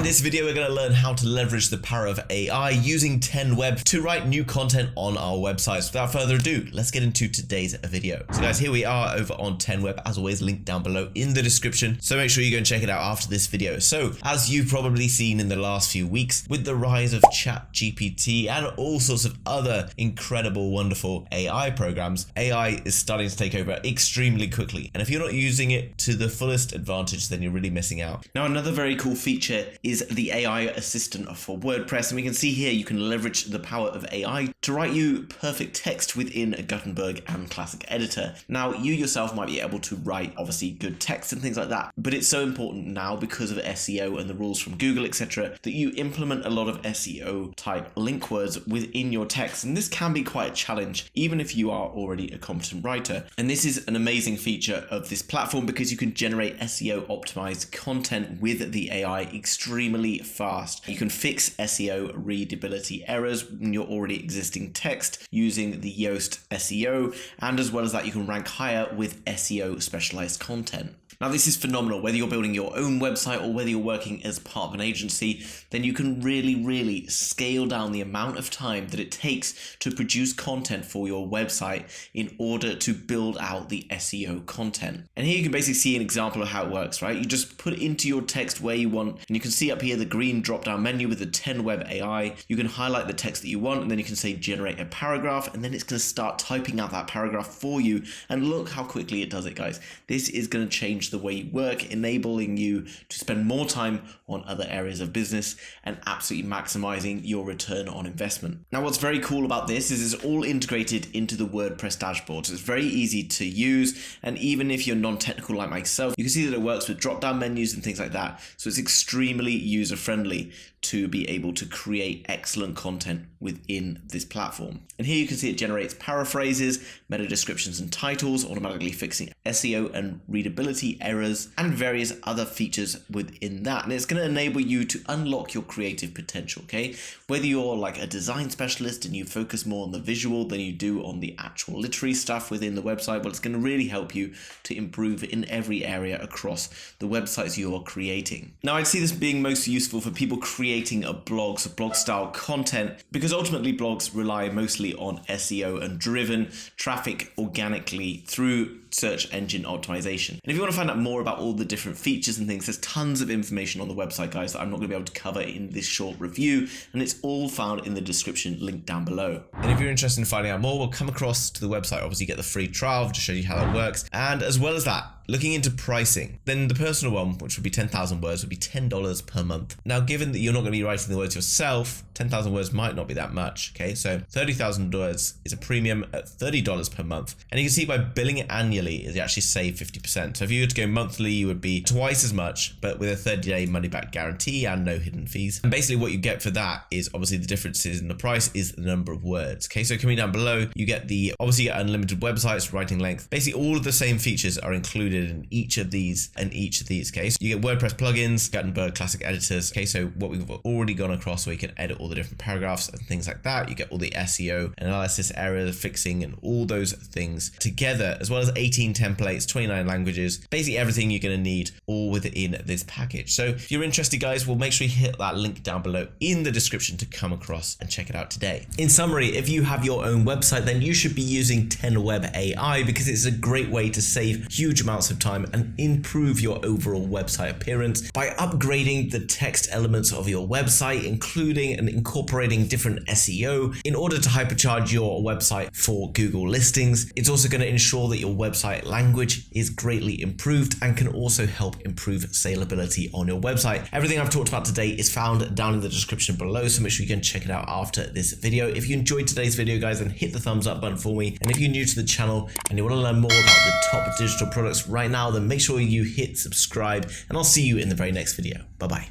this video, we're going to learn how to leverage the power of AI using 10Web to write new content on our websites. Without further ado, let's get into today's video. So guys, here we are over on 10Web, as always, linked down below in the description. So make sure you go and check it out after this video. So as you've probably seen in the last few weeks, with the rise of ChatGPT and all sorts of other incredible, wonderful AI programs, AI is starting to take over extremely quickly. And if you're not using it to the fullest advantage, then you're really missing out. Now, another very cool feature is the AI assistant for WordPress. And we can see here you can leverage the power of AI to write you perfect text within a Gutenberg and Classic editor. Now, you yourself might be able to write obviously good text and things like that, but it's so important now because of SEO and the rules from Google, etc., that you implement a lot of SEO type link words within your text. And this can be quite a challenge, even if you are already a competent writer. And this is an amazing feature of this platform because you can generate SEO optimized content with the AI extremely fast. You can fix SEO readability errors in your already existing text using the Yoast SEO, and as well as that, you can rank higher with SEO specialized content. Now, this is phenomenal. Whether you're building your own website or whether you're working as part of an agency, then you can really scale down the amount of time that it takes to produce content for your website in order to build out the SEO content. And here you can basically see an example of how it works, right? You just put it into your text where you want, and you can see up here the green drop-down menu with the 10Web AI. You can highlight the text that you want, and then you can say generate a paragraph, and then it's going to start typing out that paragraph for you. And look how quickly it does it, guys. This is going to change the way you work, enabling you to spend more time on other areas of business and absolutely maximizing your return on investment. Now, what's very cool about this is it's all integrated into the WordPress dashboard. So it's very easy to use. And even if you're non-technical like myself, you can see that it works with drop-down menus and things like that. So it's extremely user-friendly to be able to create excellent content within this platform. And here you can see it generates paraphrases, meta descriptions and titles, automatically fixing SEO and readability errors, and various other features within that. And it's going to enable you to unlock your creative potential, okay? Whether you're like a design specialist and you focus more on the visual than you do on the actual literary stuff within the website, well, it's going to really help you to improve in every area across the websites you are creating. Now, I'd see this being most useful for people creating a blog style content, because ultimately blogs rely mostly on SEO and driven traffic organically through search engine optimization. And if you want to find out more about all the different features and things, there's tons of information on the website, guys, that I'm not going to be able to cover in this short review, and it's all found in the description link down below. And if you're interested in finding out more, we'll come across to the website. Obviously, you get the free trial to show you how that works, and as well as that, looking into pricing, then the personal one, which would be 10,000 words, would be $10 per month. Now, given that you're not going to be writing the words yourself, 10,000 words might not be that much, okay? So 30,000 words is a premium at $30 per month. And you can see by billing it annually, you actually save 50%. So if you were to go monthly, you would be twice as much, but with a 30-day money-back guarantee and no hidden fees. And basically what you get for that is obviously the differences in the price is the number of words, okay? So coming down below, you get obviously you get unlimited websites, writing length. Basically all of the same features are included in each of these, okay? So you get WordPress plugins, Gutenberg classic editors, okay? So what we've already gone across, where you can edit all the different paragraphs and things like that. You get all the SEO analysis, error fixing, and all those things together, as well as 18 templates, 29 languages, basically everything you're going to need all within this package. So if you're interested, guys, well, make sure you hit that link down below in the description to come across and check it out today. In summary, if you have your own website, then you should be using 10Web AI because it's a great way to save huge amounts of time and improve your overall website appearance by upgrading the text elements of your website, including and incorporating different SEO in order to hypercharge your website for Google listings. It's also going to ensure that your website language is greatly improved and can also help improve salability on your website. Everything I've talked about today is found down in the description below, so make sure you can check it out after this video. If you enjoyed today's video, guys, then hit the thumbs up button for me. And if you're new to the channel and you want to learn more about the top digital products right now, then make sure you hit subscribe, and I'll see you in the very next video. Bye-bye.